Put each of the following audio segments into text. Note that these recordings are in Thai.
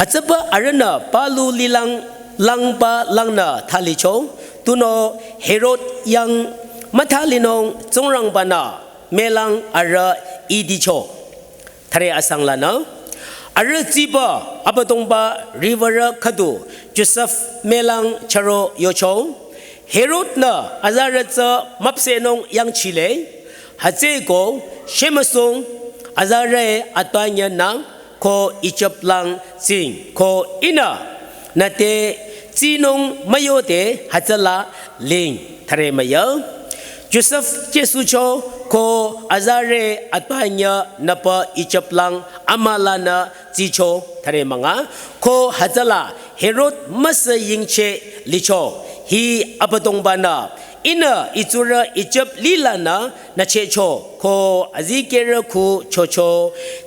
ฮัจบะอารณะปาลูลิลังลังปาลังนาทาลิโชตุโนเฮโรดยังมัทาลินงจงรังปานาเมลังอาระอีดิโชทะเลอสังลานะอาระจีบะอัปตงบะริเวอร์คดูจูเซฟเมลังชาโรโยโชเฮโรดนะอาซาระจะมับเซนงยังชิเลฮัจเจโกเชมซุงอาซาเรอัตวายนังโคอิจับลังสิงโคอินานาเตจีนงมโยเตฮัจลาลิงทะเลมายจูเซฟเจสุโชโคอาซาเรอัตวายนับอิจับลังอามาลานาจีโชทะเลมังาโคฮัจลาเฮโรดมัสยิงเชลิโชฮีอัปตงบานาอินาอิจูระอิจับลีลานานาเชโชโคอาซิเกระคูโชโช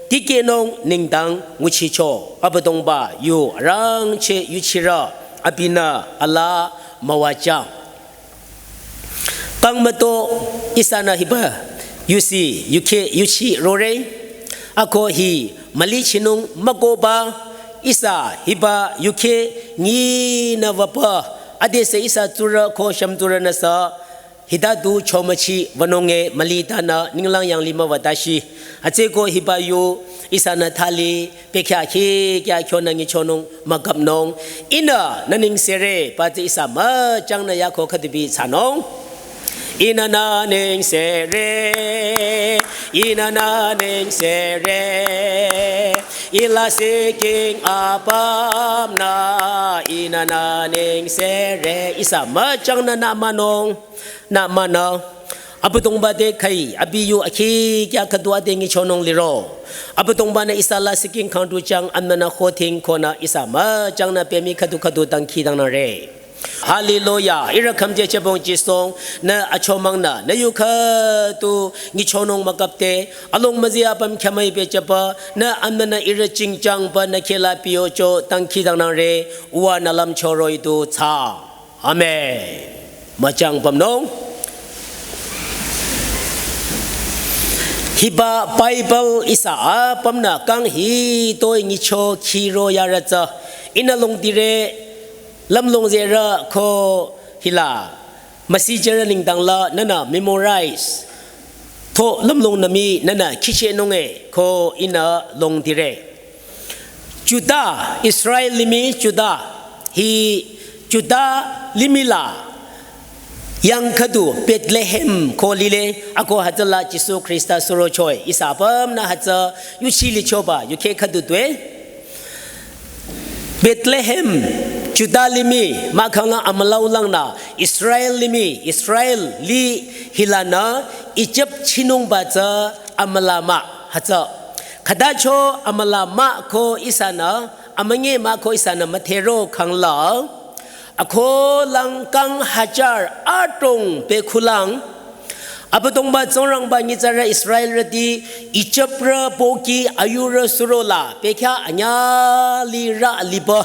ติเกนงนิงดังมุชิโชอัปตงบายูรังเชยุชิระอภินาอัลลามาวาจาตังมโตอิสานาฮิบะยูซียูเคยูชิโรเรอโคฮีมาลิชินุงมะโกบาอิสาฮิบะยูเคงีนาวปะอเดสอิสาจุระโคชัมจุระนัสฮิดาดูชมชีวันงเงมาลีตานานิงลังยังลิมาวตาชีอาเจโกฮิบายูอิสานาทาลีเปกยาคีกยาชนังยิชนงมากับนงอินานันิงเซเรปาจิอิสามาจังนายาโคคติบีชานงอินานานิงเซเรอินานานิงเซเรอิลาเซกิงอาปามนาอินานานิงเซเรอิสามาจังนานามานงนามานาอัปตงบาเดไคอบิยูอคีกยาคตัวเดงิชนงลิโรอัปตงบานาอิสาลาสกิงขังดูจังอันนาโคทิงโคนาอิสามาจังนาเปมีคดูตังคีดังนาเรฮาเลลูยาอิรักคำเจเจบงจิสงนะอชมังนะนยุคตูงิชนงมากับเตอลงมาเสียปั๊มขมัยเปจปะนะอันนั้นอิรจิงจังปะนะเคลาปิโอโจตังคีดังนาเรอวานาลัมชโรยตูชาอาเมมาจังปั๊มนงฮิบะไบเบิลอิสาปั๊มนะกังฮีโตงิโชคีโรยาระจาอินาลงดิเรลำลงเจระโคฮิลามาซีเจระลิงดังละนั่นน่ะ memorize โทลำลงนามีนั่นน่ะคิเชนงเอโคอินาลงดิเรจุดาอิสราเอลลิมีจุดาฮีจุดาลิมิลายังขดูเบธเลเฮมโคลิเลอโคฮัจลาจิสุคริสต์สุโรชอยอิสาเปิมนะฮัจยุชิลิโชบะยุเคขดูด้วยเบธเลเฮมจุดาลิมีมาขังละอัมลาวลังนาอิสราเอลลิมีอิสราเอลลีฮิลานาอิจิปต์ชินุงบาจาอัมลามะฮัจขดาโชอัมลามะโคอิสานาอัมเงมาโคอิสานามาเทโรขังละอโคลังกังฮัจาร์อาตงเปคุลังอัปตงบาจงรังบานิจาระอิสราเอลระดีอิจิปต์ระโปกีอายุระสุโรลาเปแค่อัญญาลีระลิบะ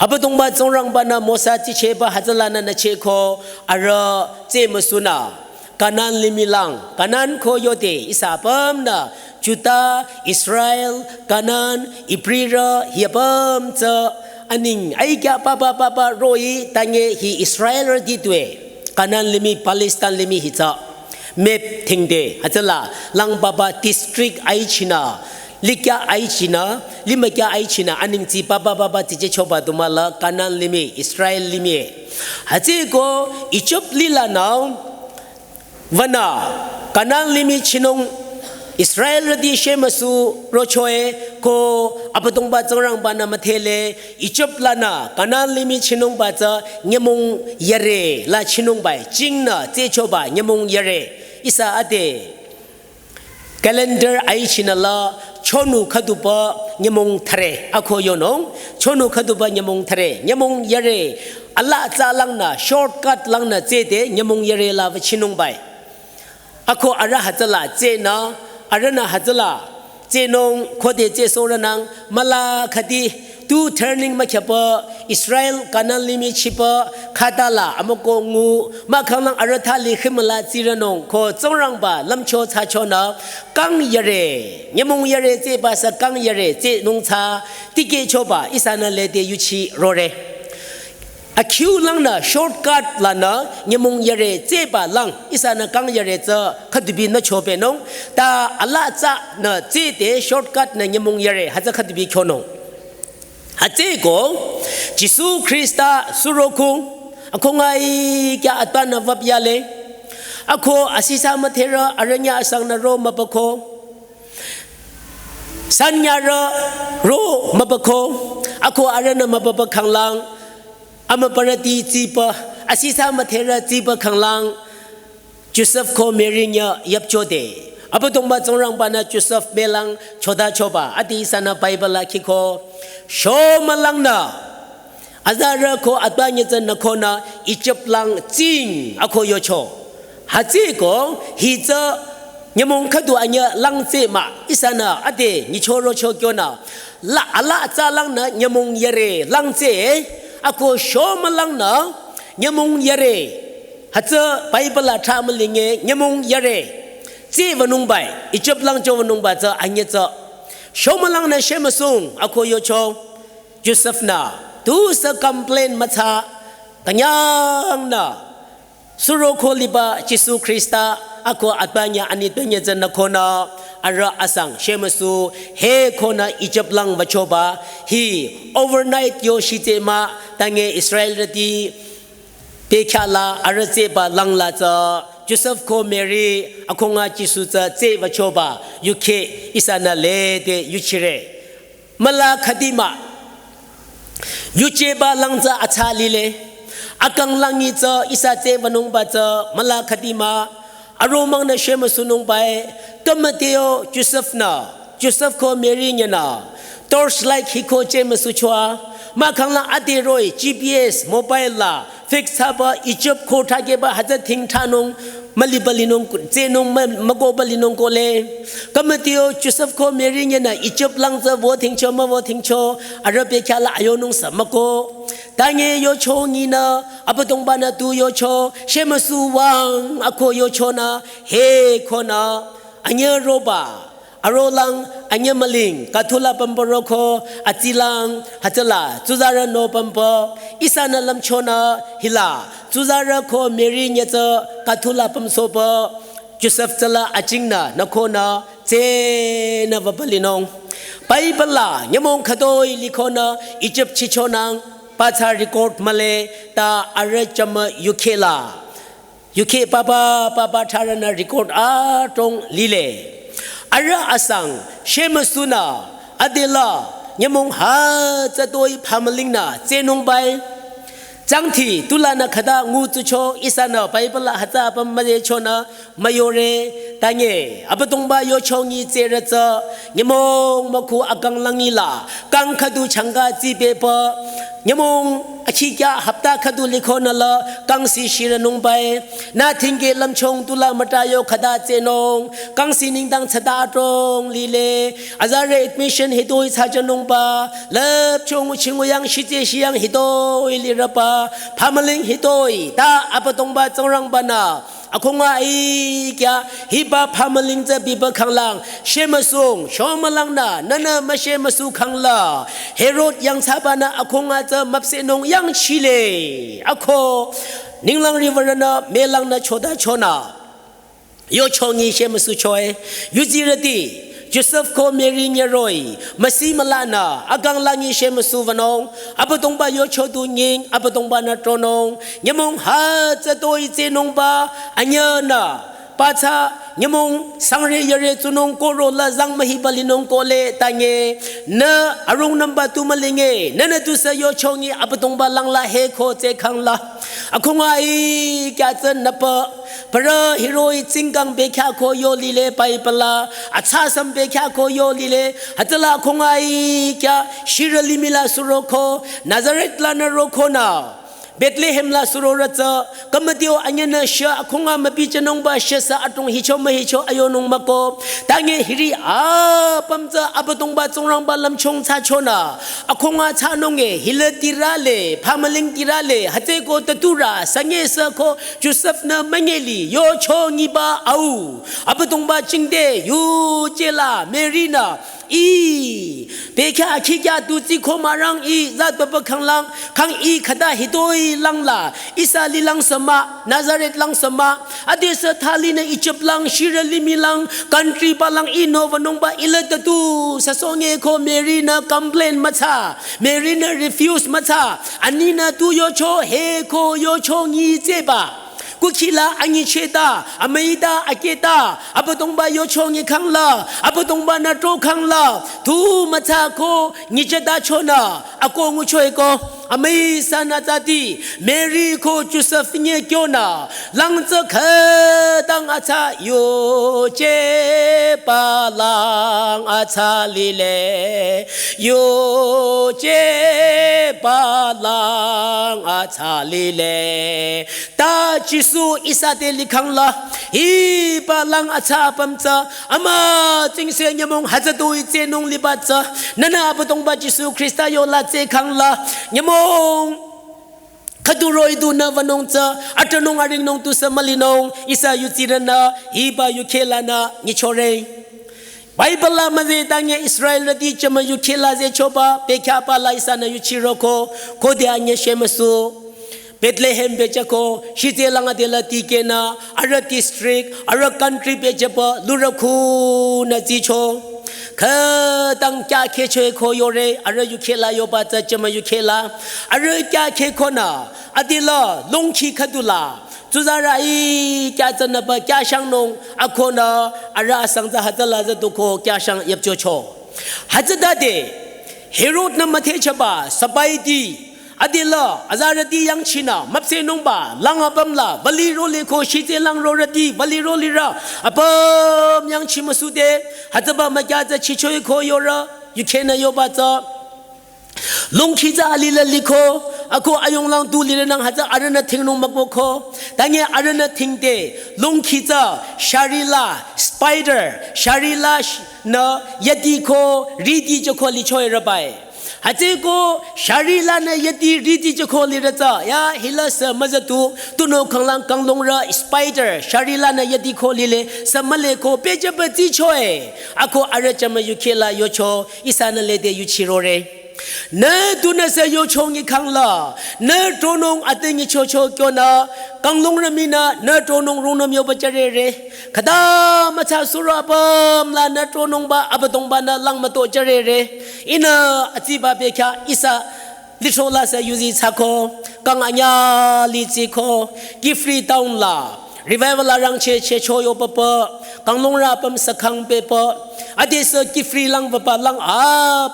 อัปตงบาจงรังบานาโมซาจิเชบะฮัจลานานาเชโคอาระเจมสุนากานันลิมิลังกานันโคโยเตอิสาเปิมนาจุตาอิสราเอลกานันอิปรีระเฮียเปิมเจอันนิงไอ้แกปะโรยตังเงฮีอิสราเอลระดีด้วยกานันลิมิปาเลสไตน์ลิมิฮิจาเมปทิงเดฮัจลาลังบาดิสตริกไอชินาลิกาไอชินาลิมกาไอชินาอันนิงจีปะติเจชอบาตุมาลากานันลิมิอิสราเอลลิมิฮัจโกอิจิปต์ลิลานาววันน่ะกานันลิมิชินงอิสราเอลระดีเชมาสูโรชเอโคอัปตงบาจงรังบานามาเทเลอิจิปต์ลานาคานาลิมิชินงบาจาเงมงยเรลาชินงบายจิงนาเจโชบาเงมงยเรอิสาอเด calendar ไอชินาลาชนุขดุปะเงมงทะเลอโคโยนงชนุขดุปะเงมงทะเลเงมงยเรอัลลาจาลังนาช็อตคัทลังนาเจเดเงมงยเรลาวชินงบายอโคอาระฮัจลาเจนาอารณะฮัจลาเจนงโคเดเจโซระนังมาลาคดีตู turning มาเขป อิสราเอลกันันลิมิชิปคาตาลาอมโกงูมาขังลังอารทาลิขิมลาจิรนงโคจงรังบาลำโชชาชนะกังยเรยมงยเรเจบาสกังยเรเจนุงชาติเกโชบาอิสานาเลเดยุชิโรเรอคิวลังนะช็อตคัทลานะยมงยเรเจบาลังอิสานากังยเรเจขัดบินนะโชเปนงตาอัลลาจะนะเจเตช็อตคัทนะยมงยเรฮัจขัดบินโคนงฮัจเจโกจิสุคริสต์สุโรคุงอะคงไงแกอัตนาวับยาเลอะโคอาศิสามเทระอารญญาสังนโรมาปะโคสัญญาระโรมาปะโคอะโคอารณมาปะปะขังลังอามาปรตีจีปะอาศิสามเทระจีปะขังลังจูเซฟโคเมริญญายับโจเดอะปะตงบะจงรังปานะจูเซฟเบลังโชดาโชบะอติสานะไบเบิลคิโคโชมลังนะอาจารย์โคอัตญาจันนโคนาอิจิปลังจิงอโคโยโชฮัจเจโกฮิเจยมงคดูอันยลังเจมาอิสานาอเดนิโชโรโชโกนาละอัลลาจาลังนะยมงยเรลังเจอโคโชมลังนะยมงยเรฮัจเจไบเบิลทามลิงเงยมงยเรเจวนุงไบอิจิปลังโจวนุงไบเจอันยเจโชมลังนะเชมซุงอโคโยโชยูเซฟนาดูสคอมเพลนมาชาตัญญานะสุโรโคลิบะจิสุคริสต์อโคอัตปัญญาอันนี้ตัวเนี่ยจะนักคนน่ะอาระอาสังเชมสุเฮคนน่ะอิจิปต์ลังวัชโบะฮีโอเวอร์ไนท์โยชิเตมาตั้งเงอิสราเอลที่เปกาลาอาระเจบะลังลาจ้าจูเซฟโคเมรีอโคงาจิสุจะเจวัชโบะยูเคอิสานาเลเดยูชิเรมาลาคดีมายูเจบาลังจะอัชาลีเลอากังลังนี้จะอิสาเจวนุงบาจะมาลาคดีมาอารมังนะเชมสุนุงไปกัมเตียวจูเซฟนาจูเซฟโคเมรีเนนาทอร์ชไลท์ฮิโคเจมสุชัวมาขังลังอดีรอย GPS โมบายล่ะฟิกซ์ฮับอีจิปต์โคทาเกบะฮัจทิ้งทานงมาลิบลินงเจนงมโกบลินงโกเลกัมเตียวจูเซฟโคเมรีเนนาอีจิปต์ลังจะวัวทิ้งโชมาวัวทิ้งโชอาระเบคาลาอายนงสมโกตางเงโยโชงีนาอัปตงบานาตูโยโชเชมสุวังอโคโยโชนาเฮโคนาอัญญโรบาอารลังอัญญมลิงกัทุลาปัมปโรโคอจิลังฮัจลาจุซาระโนปัมปอิสานาลัมโชนาฮิลาจุซาระโคเมริเนเจกัทุลาปัมโซปจูเซฟจลาอจิงนานโคนาเจนาวบลินงไปบลายมงขโดยลิโคนาอียิปต์ชิโชนังปัจจาริโกดมาเลตาอารจมยุเคลายุเคปาปาทารนาริโกดอาตรงลีเลอารอาสังเชมสุนาอเดลายมงหาจะโดยพามลิงนาเจนงไปจังที่ตุลานาคดางูจุโชอิสานาไปบลาฮัจาปมมาเยโชนามาโยเรตาเงอปตงบาโยโชงีเจรจยมงมคูอากังลังนีลากังขดูชังกาจีเปปยมงอชิกาฮับตาขดูลิโคนาลกังสีชิรนงไปนาทิงเกลำชงตุลามตาโยขดาเจนงกังสีนิงดังชะดาตรงลีเลอาจารย์เอ็ดมิชชั่นฮิโดยชาจนงปาเล็บชงชิงวยังชิเจชิยังฮิโดยลิระปาพามลิงฮิโดยตาอปตงบาจงรังบานาอคงว่าอีกะฮิบาพามลิงจะบีบขังลังเชมซุงชอมลังนานั่นน่ะมาเชมซุขังลาเฮโรดยังชาบานาอคงว่าจะมับเสนงยังชิเลอโคนิงลังริเวอร์นาเมลังนาโชดาโชนาโยชงีเชมซุชอยยูจิรตีจูเซฟโคเมริเนโรยมาซีมาลานาอากังลังยิเชมสุวานงอัปตงบาโยโชตุญิงอัปตงบานาโตนงยมงหาจะโดยเจนงบาอัญญนาปัจจายมงสังเรยเรจุนงโกโรลาจังมหิบาลินงโกเลตังเงนอารมณ์นับตุมาลิงเงนนตุสยโยชงีอัปตงบาลังลาเฮโคเจขังลาอคงไอแกจันนับพระฮิโรยจิงกังเบคาโคโยลีเลไปปลาอาชาสัมเบคาโคโยลีเลฮัตลาคงไอแกชิรลิมิลาสุโรโคนาซาเรตลานโรโคนา เบธเลเฮมลาสุโรระเจกำมเดียวอันยนาเชียคงอามาปีจะนงบาเชียสะอัตรงฮิโชมาฮิโชอโยนงมาโกตางเงฮิริปัมเจอับตงบาจงรังบาลำชงชาชนาคงอาชานงเงฮิเลติราเลพามาลิงติราเลฮัตเจโกตตุราสังเงสะโคจูเซฟนามังเงลีโยโชงีบาเอาอับตงบาจิงเดยูเจลาเมรีนาเบคาคิกาตุจิโคมารังจัดปะขังลังขังขดาฮิโตลังลาอิสาลีลังสมานาซาเรตลังสมาอเดสทาลีนอิจิปลังชิรลิมิลังคันทรีปลังโนวนงบาอิเลตตูสะสงเงโคเมรีนาคัมเพลนมาชาเมรีนารีฟิวส์มาชาอันนี้นาตูโยโชเฮโคโยโชงีเจบากุคิลาอันยิเชตาอเมริดาอาเกตาอับตงบาโยชงยิขังลาอับตงบานาโตขังลาทูมาชาโคนิเจตาชนาอโกงุช่วยโกอเมซานาตาตีเมรีโคจูเซฟเนเกียวนาลังจะเคตังอาชาโยเจปาลังอาชาลิเลโยเจปาลังอาชาลิเลตาจิสูอิสาเดลิขังลาฮีปาลังอาชาปัมจาอามาจิงเสียงยมงฮัจตุยเจนงลิบัจานานาปตงบาจิสูคริสตโยลาเจขังลายมขดูรอยดูนวันงจ้าอัตนงอาริงนงตุสมาลินงอิสายุจิรนาฮีบายุเคลานานิชอเรไบเบิลลามาเจตังเงอิสราเอลดีจมายุเคลาเจโชบาเปคาปาลาอิสานายุชิโรโคโคเดียเงเชมสูเบธเลเฮมเบจโคชิเจลังอเดลติเกนาอาราดิสทริกอาราคันทรีเบจปะลูรคูนาจิโชขตั้งใจเคชวยโคโยเรอะไรอยู่เคลาโยบาจะจะมาอยู่เคลาอะไรแกเคโคนาอดีละลงขีขดุลาจุจาระอีแกจะนับแกช่างนงอโคนาอะไรสังจะหัดละจะตุโคแกช่างยับโจโชหัดจะได้เฮโรดนำมาเทชบาสบายดีอดีละอาจารย์ดียังชินามับเซนงบาลังอับมลาบลีโรเลโคชิเจลังโรรดีบลีโรลิระอับมยังชิมาสุเดฮัตบะมาจาจะชิชวยโคโยระยุเคนะโยบาจาลงขีจาอลีลลิโคอโคอายงลังตูลิระนังฮัตอารณะทิงนงมักโบโคแต่เงี้ยอารณะทิงเดลงขีจาชาริลาสไปเดอร์ชาริลานะยดีโครีดีจโคลิชอยระบายฮัจโกชาริลานะยติรีติจโคลิระจายาฮิลาสมาจตุตุโนขังลังกังลงระสไปเดอร์ชาริลานะยติโคลิเลสมาเลโคเปจปติช่วยอโคอาระจมายุเคลาโยโชอิสานะเลเดยุชิโรเรเนตุนะเสโยชงอีขังลาเนโตนงอติงิโชโชเกียวนากังลงระมินาเนโตนงรุงนมโยปจเรเรขดามาชาสุราปมลาเนโตนงบาอับตงบานาลังมาโตจเรเรอินาอจิบาเบคาอิสาลิโชลาเสยุซิชาโคกังอัญญาลิจิโคกิฟรีตาวน์ลาrevival ลารังเชโชโยปปะกังลงราปมสักขังเปปะอเดสกิฟรีลังปปะลังอา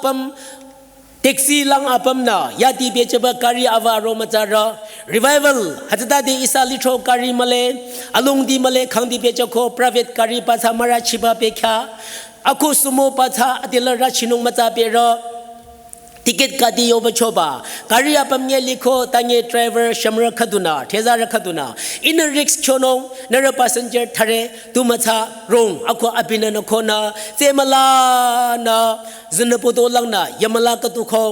ปมเท็กซี่ลังอาปมนายาติเบจบการีอาวารมาจาระ revival ฮัจตาเดอิสาลิโชการีมาเลอลงดีมาเลขังดีเบจโค private การีปัจจามาราชิบาเปคาอากุสุโมปัจจาอดิลราชินุงมาจาเประติเกตกาดีโอปชบาการีอาปมเงลิโคตังเงดรเวอร์ชัมรคดุนาเทซารคดุนาอินริกส์ชนงนรปัสเซนเจอร์ทะเรตุมาชารงอโคอภินันโคนาเซมลานาจนปโตลังนายมลากตุคง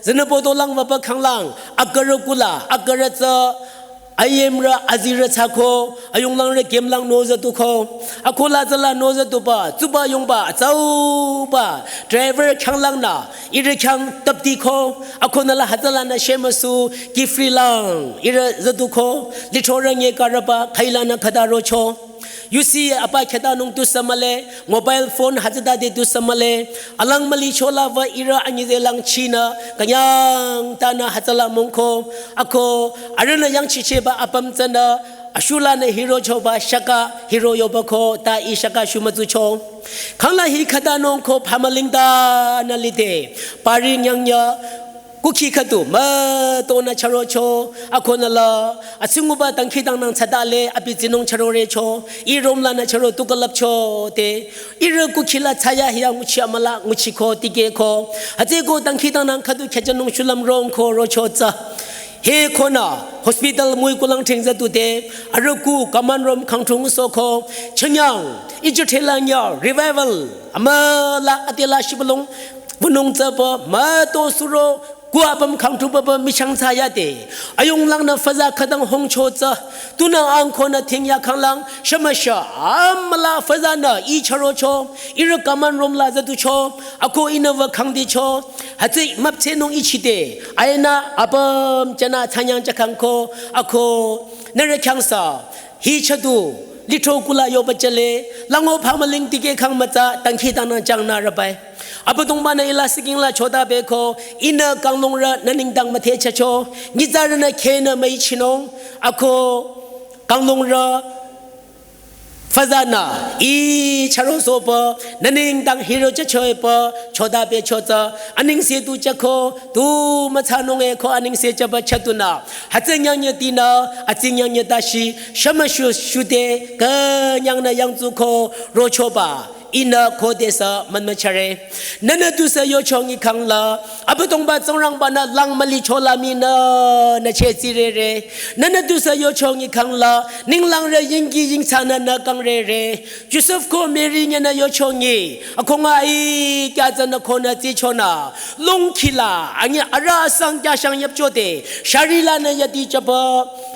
จนปโตลังวะปะขังลังอักกรกุลาอักกรเจไอเอ็มระอาซิระชาโคอายุงลังเรเกมลังโนซตุโคอโคลาจลาโนซตุปะจุบายงบะเจ้าปะดรเวอร์ขังลังนาอิระขังตับตีโคอโคนาลาฮัตลานาเชมาสูกิฟรีลังอิระซตุโคลิโชรังเยการะปะไคลานาคดาโรโชยูซีอปาเขตานงตุสมาเลโมบายโฟนฮัจดาเดตุสมาเลอลังมลีโชลาวะอิระอันยิเดลังชีนากัญยังตานาฮัจลามงโคอโคอารณะยังชิเชบะอปัมจันดาอชูลาเนฮิโรโชบะชักะฮิโรโยบะโคตาอิชักะชุมตุโชขังลาฮิขตานงโคพามาลิงตานาลิเดปาริญยังยากุขีขตุมาโตนาชโรโชอโคนาลาอสิงุบะตังขีตังนังชะดาเลอภิจินงชโรเรโชอีรมลานาชโรตุกลับโชเตอีรกุขีลาชายาฮิยังุชิอมลางุชิโคติเกโคอเจโกตังขีตังนังขตุเขจนงชุลัมรองโคโรโชจา เฮโคนาฮอสพิทอลมวยกุลังเทงจะตุเตอารุกูกัมมันรมขังทุงโซโคเชียงอิจุเทลังยารีไวเวลอเมลาอติลาชิบลงวุนงเจปมาโตสุโรกัวบัมขังทุบบัมมิชังชายาเตอายุงลังนาฟาซาขดังหงโชจตุนาอังคนทิ้งยาขังลังชมาชาอัมลาฟาซานาอีชโรโชอิรกัมมันรมลาจะตุโชอากูอินวะขังดิโชฮัจิมับเชนงอิชิเตไอนาอับมจนาทันยังจะขังโคอากูนเรขังสาฮิชดูลิโทกุลายโยบเจเลลังโอพามลิงติเกขังมาจาตังขีตันจังนาระไปอับตงบานอิลาสิกิงลาโชดาเบโคอินกังลงระนันิงดังมาเทชโชนิจารณะเคนะไม่ชินงอาโคกังลงระฟาซานาอีชารุโซปนันิงดังฮิโรจะช่วยปโชดาเบโชจาอันนิงเสียตูจะโคตูมาชานงเอโคอันนิงเสียจะบัชตุนาฮัจยังยตีนาอาจิยังยตาชีชมาชุเดกยังนะยังจุโคโรโชบาอินาโคเดสมันมาเชเรนันตุสยโชงอีขังลาอับตงบาจงรังบานาลังมลิโชลามีนานาเชซิเรเรนันตุสยโชงอีขังลานิงลังเรยิงกียิงชานานากังเรเรยูซุฟโคเมริญนาโยโชงอีอคงไอกาจันโคนาจิโชนาลงคิลาอันนี้อาราสังจาชังยับโจเตชาริลานายติจับ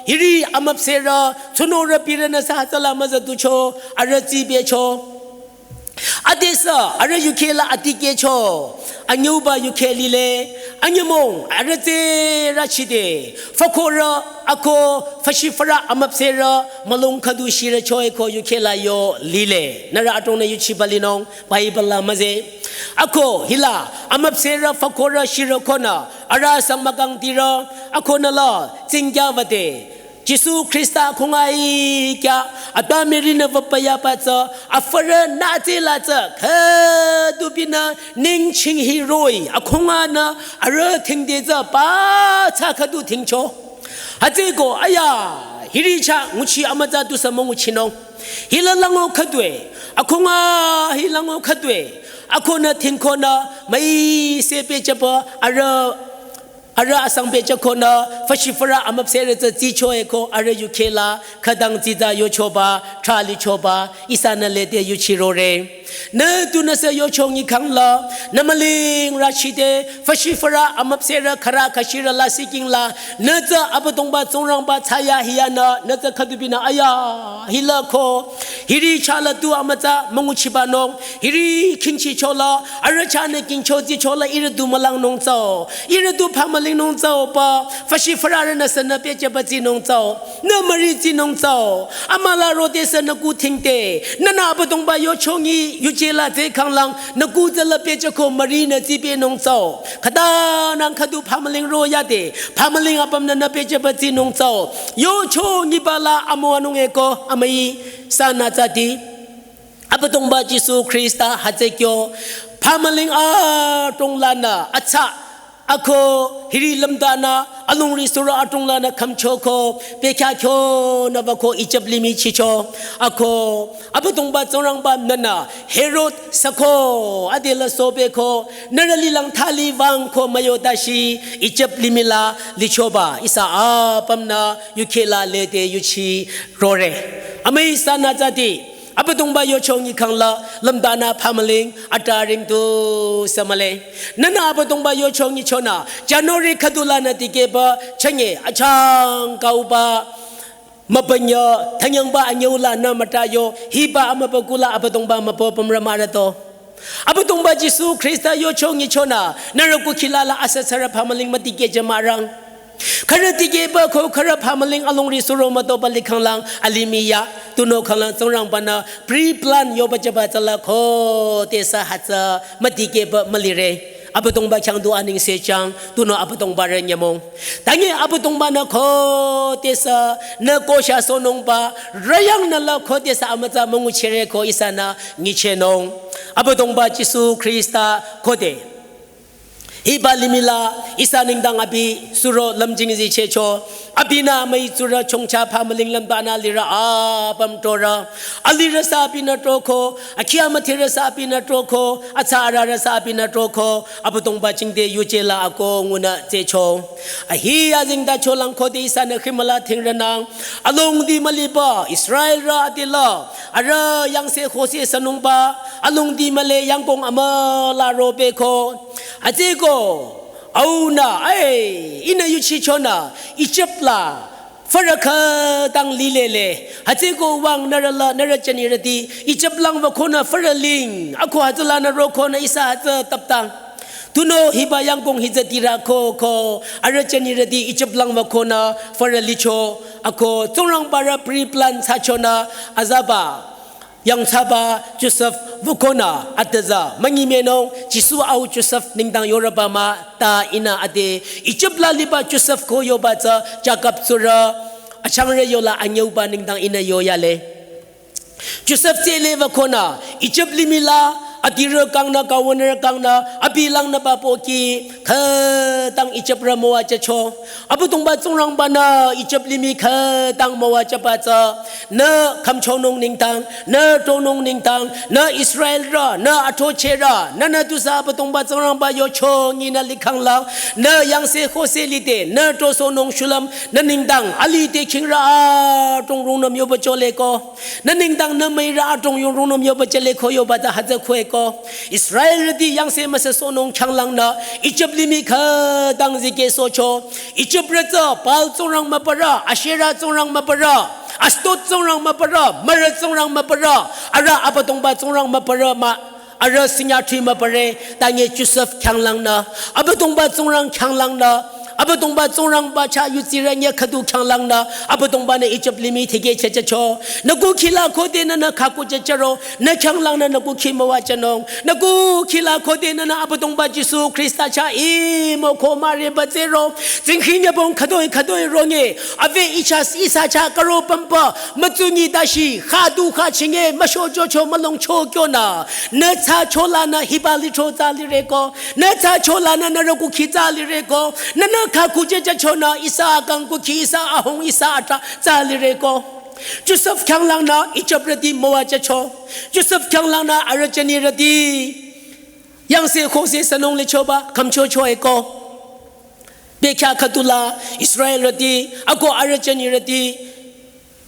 ฮิริอามับเซราชุโนรปิรนาสาตลามาจตุโชอาราจีเบโชอเดซ่าอะไรยุเคลาอติเกโชอันยูบายุเคลีเลอันยมงอะไรเจราชิเดฟโคระอโคฟชิฟระอามับเซระมาลงคดูชิระโชยโคยุเคลาโยลีเลนราตรงในยุชิบาลินองไปบลามาเจอโคฮิลาอามับเซระฟโคระชิระโคนาอาราสัมมากังติระอโคนาลาจิงจาวเตจิสุคริสต์คงไอ้แกอัตเมรินวปยาปัจจอัฟเรนาเจลาจเคดูบินานิ่งชิงฮิโรยอคงอานะอารทิงเดจป้าชาคดูทิงโชฮัจเจโกอายาฮิริชามุชีอามาจาตุสมงุชินองฮิลลังโอขดเวอคงอาฮิลังโอขดเวอคนะทิงโคนะไม่เสเปจปะอารอาราสังเบจโคนาฟชิฟระอามับเซเรจจีโชเอโคอารายุเคลาขดังจิตาโยโชบาทราลิโชบาอิสานาเลเตยุชิโรเรเนตุนเสยโชงอีขังลานมลิงราชิเดฟชิฟระอามับเซระคราคชิระลาสิกิงลาเนจะอับตงบาจงรังบาชายาฮิยานาเนจะขดุบินาอายาฮิลาโคฮิริชาลตูอามาจามงุชิบานงฮิริคิงชิโชลาอาราชาเนกิงโชจิโชลาอิรดูมลังนงเจ้าอิรดูพามลิงนงเจ้าปะฟชิฟระเรนสนเปจปจินงเจ้าเนมริจินงเจ้าอามาลาโรเตสนกูทิงเตนนาอับตงบาโยโชงียูเจลาเจขังลังนกูจะละเปจโคมารีนจีเปนงเจ้าขดานังขดูพามลิงโรยาเตพามลิงอัปมนันเปจปจินงเจ้าโยโชงีบาลาอมวนุงเอโกอมัยสานาจติอับตงบาจิสุคริสตาฮัจเจโกพามลิงอาตรงลานาอัจฉะอโคฮิริลัมดานาอลุงริสุระอตรงลานะคำโชโคเปคาโคนบโคอิจับลิมิชิโชอโคอับตงบาจงรังบานนาเฮโรดสโคอเดลโซเปโคนรลิลังทาลีวังโคมโยดาชีอิจับลิมิลาลิโชบาอิสาอาปัมนายุเคลาเลเตยุชีโรเรอเมสานาจติอับตงบาโยชงอีขังละลำดานาพามลิงอัตาริงตูสมาเลนันอับตงบาโยชงอีชนะจานอริขดุลานาติเกบะชงเงอชังกาวบามาปัญญาทั้งยังบาอัญญุลานามาตาโยฮิบาอมาปกุลาอับตงบามาปปมรามาระโตอับตงบาจิสุคริสต์โยชงอีชนะนรกุขิลาลาอาศัยสารพามลิงมาติเกจมารังขณะที่เก็บข้อขระพามลิงอลงริสุโรมาโตบลิขังลังอลิมิยาตุโนขังลังสงรังปนาพรีพลันโยบจับจัลละโคเตสหัสมาติเก็บมลิเรอับตงบาช่างดูอันนิงเสจังตุโนอับตงบาเรญมงแต่เนี่ยอับตงบานะโคเตสเนโกชาโซนงบาเรียงนั่นละโคเตสอามาจามงุเชเรโคอิสานางิเชนงอับตงบาจิสุคริสตาโคเต Iba limila isa ningdang abi suro lamjing zi checho abina mai sura chongcha phamaling lambana lira pam tora alira sa pina troko akhia mathira sa pina troko achara ra sa pina troko abutong ba chingde yuchela ako nguna checho ahi ajing da cholang khodi isa na khimala thingranang along di maliba Israel ra atila ara yang se khose sanung ba along di male yang kong ama la ro pe kho Ajego, auna, ina yuchi chona, Egyptla, Faraka dang lilele, Ajego wang narala narachani radi, Egyptlang vakona faraling, Ako hazalana rokona isa taptang. Tuno hiba yang kong hizatira ko arachani radi Egyptlang vakona faralicho, Ako tungrang para pre-plan sachona azaba. Yang saba Joseph Vukona ataza mangimenong jisu au Joseph ningdang yorabama ta ina ade Egyptla liba Joseph ko yobaza Jacob sura achangre yola anyuba ningdang ina yoyale Joseph tele Vukona Egypt limila Adira kang na kawaner kang na abilang na bapoki tang Egypt ramoa chacho abutong ba tsongrang ba na Egypt limi tang moa chapacha na kamchonong ningtang na tonong ningtang na Israel ra na atoche ra na tusa abutong ba tsongrang ba yo chong ina likhang lang na yang se khose lite na to sonong shulam na ningtang ali te king ra tong rong nam yo ba chole ko na ningtang na mai ra tong yo rong nam yo ba chele ko yo ba ta haja khwe Israel di yang se masa sonong changlang na Egypt limi dang zike socho Egypt reza pal zongrang mapara Ashera zongrang mapara Astot zongrang mapara Marat zongrang mapara Ara apatong ba zongrang mapara ma Ara sinyatri mapare Tangi Joseph changlang na Apatong ba zongrang changlang na Abadong ba zongrang ba cha yuziranya kadu changlang na abadong ba na Egypt limi thige chechacho nagu khila khode na khaku checharo na changlang na nagu khimawa chanong nagu khila khode na abadong ba Jisu Krista cha mo ko mare ba zero jingkhinya bong khadoi ronge ave isa cha karo pampa machungi dashi khadu kha chinge masho cho malong cho kyo na cha chola na hibali cho zali reko na cha chola na ragu khizali reko na Kakuja chona isa kangku ki isa ahong isa ata zalireko Joseph Kanglang na Egypt radi moa chacho Joseph Kanglang na arachani radi yang se khose sanong le choba kamcho choeko bekha khatula Israel radi ako arachani radi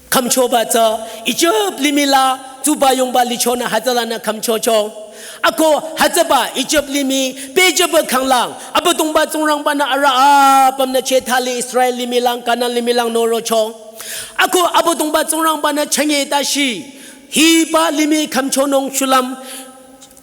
kamcho ba cha Egypt limila tubayong bali chona hazalana kamcho cho Ako hazaba Egypt limi pejaba khanglang abadong ba zongrang ba na ara pam na chethali Israel limi lang kanan limi lang noro cho Ako abadong ba zongrang ba na changye dashi hiba limi kamchonong shulam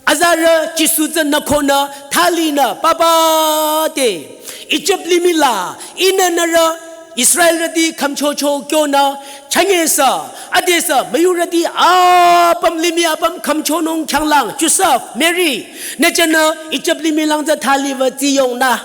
azara jisuza nakona thalina baba de Egypt limi la inanara Israel radi kamchocho kyona changesa adesa mayuradi apam limi apam kamchonong changlang Joseph Mary nejana Egypt limi lang za thali wa tiyong na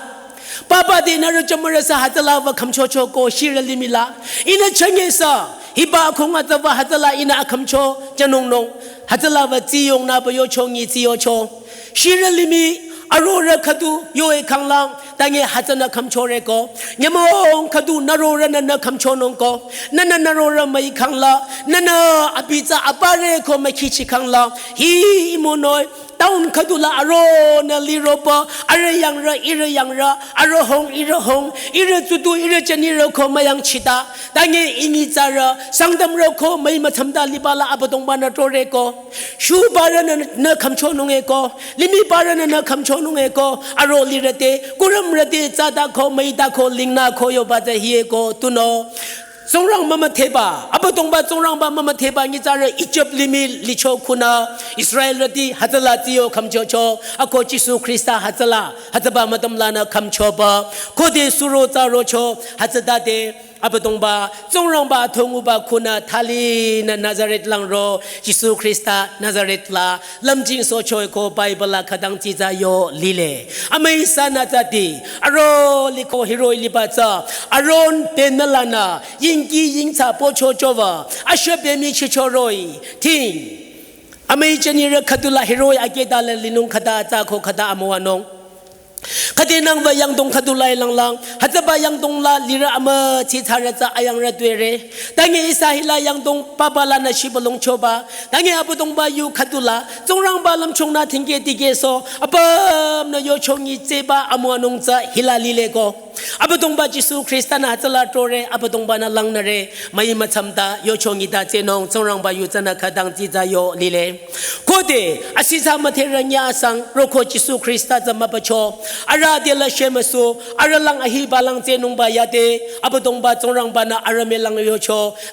Papa de na chamara sa hatala wa kamchocho ko shira limi la ina changesa hiba khonga za wa hatala ina kamcho janong nong hatala wa tiyong na ba yo chongi tiyo cho shira limi Arora kadu yoe kanglang tangi hatana kamchore ko nyamong kadu narora na kamchonong ko nana narora mai kangla nana abiza apare ko makichi kangla hi imonoi taun kadula aro na liropa are yang ra aro hong ira tutu ira chanira ko mayang chita tangi ingi zara sangdam ro ko mai mathamda libala abadong bana tore ko shu bara na kamchonong e ko limi bara na kamchonong e ko aro lirate kuram rate zada ko mai da ko lingna ko yo ba hi ko tuno Zongrang mama teba abadong ba zongrang ba mama teba ni zara Egypt limi licho kuna Israel rati hatala tiyo kamchocho ako Jisu Krista hatala hataba madamlana kamchoba kode suro zaro cho hatada de abadong ba zongrang ba thongu ba kuna thali na Nazareth lang ro Jisu Krista Nazareth la lamjing so choi ko Bible la khadang chi za yo lile amai sana zati aro liko hero libaza aron penalana yingki yingcha pocho chowa ashabe mi chichoroi tin amai chani ra khadula hero ageda la linung khada cha ko khada amwanong คดีนังวายังตรงขดุไลลังฮัจบายังตรงลาลิระมาชิธาระจะอายังระด้วยเรแต่เงอิสาฮิลายังตรงปาบาลานาชิบลงโชบาแต่เงอบุตรงบายูขดุลาจงรังบาลำชงนาทิงเกติเกโซอปามนโยชงยิเจบาอมวนุงจะฮิลาลิเลโกอบุตรงบาจิสุคริสตานาจลาโตเรอบุตรงบานาลังนเรไม่มาทำตาโยชงยิตาเจนงจงรังบายูจะนักดังจิจายโยลิเลโคเดอาศิสามาเทระญาสังโรโคจิสุคริสตาจะมาปะโชอาราเดลเชมสุอาราลังอหิบาลังเจนุงบายาเตอบุตรงบาจงรังบานาอารเมลังโยโช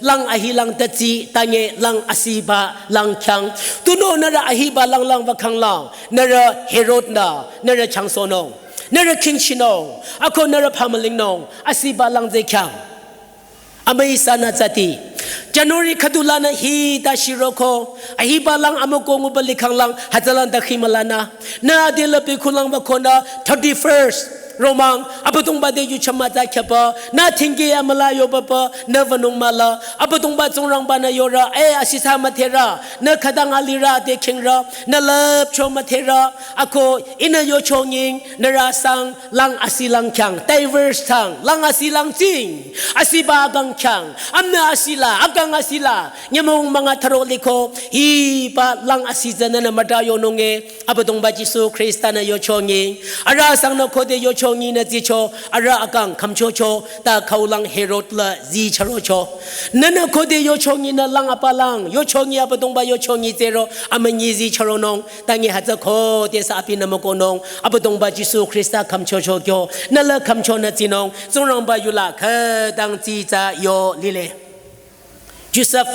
ลังอหิลังตะจีตาเงลังอาศิบาลังขังตุโนนระอหิบาลังลังวะขังลังนระเฮโรดนานระชังโซนงนระคิงชินงอโคนระพามลิงนงอาศิบาลังเจขังอเมริสานาจติจันนุริขดุลานะฮีตาชิโรโคอหิบาลังอมโกงุบลิขังลังฮัจลันตะขิมลานานาเดลเปคุลังวะโคนา 31stโรมังอบุตรงบาเดยุชมาจากเขปนาทิงเกียมลายโยปปนวนุงมาลาอบุตรงบาจงรังบานาโยระอาศิสามาเทระนขดังอาลิระเดคิงระนเลบชมาเทระอโคอินโยชงยิงนราสังลังอาศิลังขังไตเวอร์สทังลังอาศิลังจิงอาศิบากังขังอัมนาอาศิลาอักังอาศิลาเยมงมังทารลิโคฮีบาลังอาศิจันนมาดายโยนงเออบุตรงบาจิสุคริสตานโยชงยิงอาราสังนโคเดโยชงยินะจิโชอาระอกังคำโชโชตาเขาลังเฮโรดละจีชโรโชนั่นโคเดโยชงยินะลังอปาลังโยชงยิอาปตงบาโยชงยิเจโรอามันยีจีชโรนงตังยิฮัจโคเดสาปินามโกนงอปตงบาจิสุคริสตาคำโชโชโยนั่นละคำโชนะจีนงจงรังบายุละเคดังจีจาโยลิเลยูซัฟ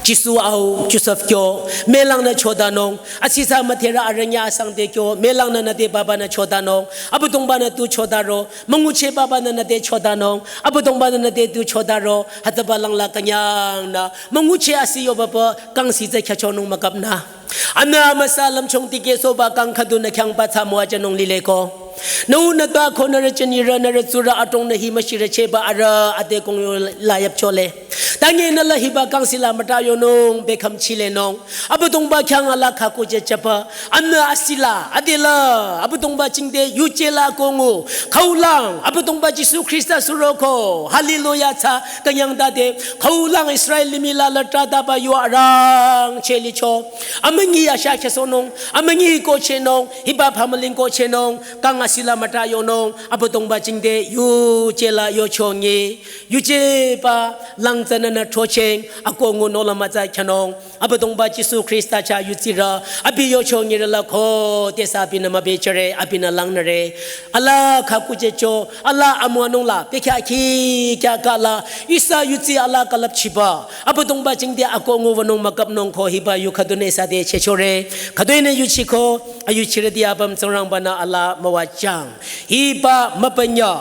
จิสุเอาจูซฟเกียวเมลังนาโชดานงอาศิสามาเทระอรัญญาสังเดเกียวเมลังนานาเดบาบานาโชดานงอบุตงบานาตูโชดาโรมังุเชบาบานานาเดโชดานงอบุตงบานานาเดตูโชดาโรฮัตบาลังลากัญญางนามังุเชอาศิโยบาปะกังสีเจขชนงมากับนาอันนามาซาลัมชงติเกโซบากังขดุนขังปัทามวาจนงลิเลโกนูนตาคนนรจนีรนรจุระอตงนหิมชิระเชบาอาระอเตกงโยลายับโชเลตังเงินละหิบากังศิลามตายโนงเบคำชิเลนงอบุตงบาขังอลาขากุเจจปะอันนาอศิลาอเดลาอบุตงบาจิงเดยูเจลากงูเขาลังอบุตงบาจิสุคริสต์สุโรโคฮาเลลูยาชากันยังตาเดเขาลังอิสราเอลมิลาลตราดาบายูอารังเชลิโชอเมงีอาชาเชโซนงอเมงีโกเชนงหิบาพามลิงโกเชนงกังศิลามตายโนงอบุตงบาจิงเดยูเจลาโยชงเยยูเจปาลังจันนโทเชงอากงโนลมาใจขนงอบุตงบาจิสุคริสตาชายุจิระอภิโยชงเยละโคเตสาปินมาเบเจเรอภินาลังนเรอัลลาขากุเจโจอัลลาอมวนงลาเปขะคีกะกะลาอิสายุจิอัลลากะลับชิบาอบุตงบาจิงเดอากงวนงมากับนงโคฮิบายุขดุเนสาเดเชโชเรขดุเนยุชิโคอายุชิระเดียบัมจงรังบานาอัลลามวาจังฮิบามะปัญญา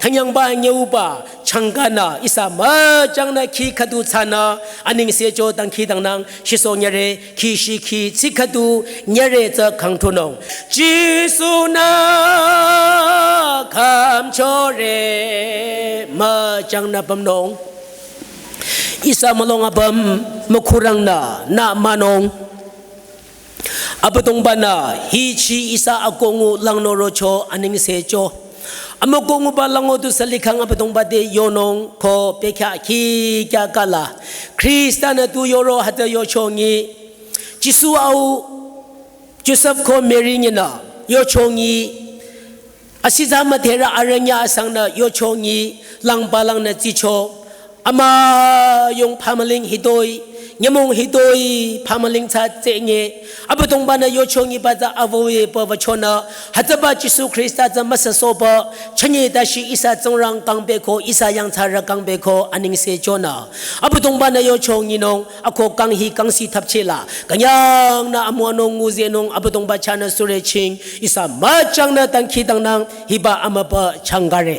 ทั้งยังบางเยวบาชังกานาอิสามาจังนาคีขดูชานาอันนิงเสียโจตังคีดังนังชิโซเนเรคีชิคีชิขดูเนเรจะขังทุนงจิสุนาคำโชเรมาจังนาบัมนงอิสามลงอบัมมคุรังนาามานงอบุตงบานาฮิชีอิสาอากงูลังโนโรโชอันนิงเสียโจอมกงอุบาลังโอตุสลิขังอปตงบาเดโยนงโคเปขะคีกะกะลาคริสตานตุโยโรหัตโยชงยีจิสุเอาจูซฟโคเมริญนาโยชงยีอาศิจามเทระอรัญญาสังนาโยชงยีลังบาลังนาจิโชอามายงพามลิงฮิโดยยมงฮิโดยพามลิงชาเจเงอบุตงบานาโยชงยีบาจาอโวเยปวชนะฮัตบาจิสุคริสต์จะมัสโซบะชนีดาชิอิสาจงรังกังเบโคอิสายังชาระกังเบโคอันนิงเซโจนาอบุตงบานาโยชงยีนงอโคกังฮีกังสีทับเชลากันยังนาอมวนงงูเจนงอบุตงบาชานาสุเรชิงอิสามาจังนาตังคีตังนังฮิบาอมบะชังกาเร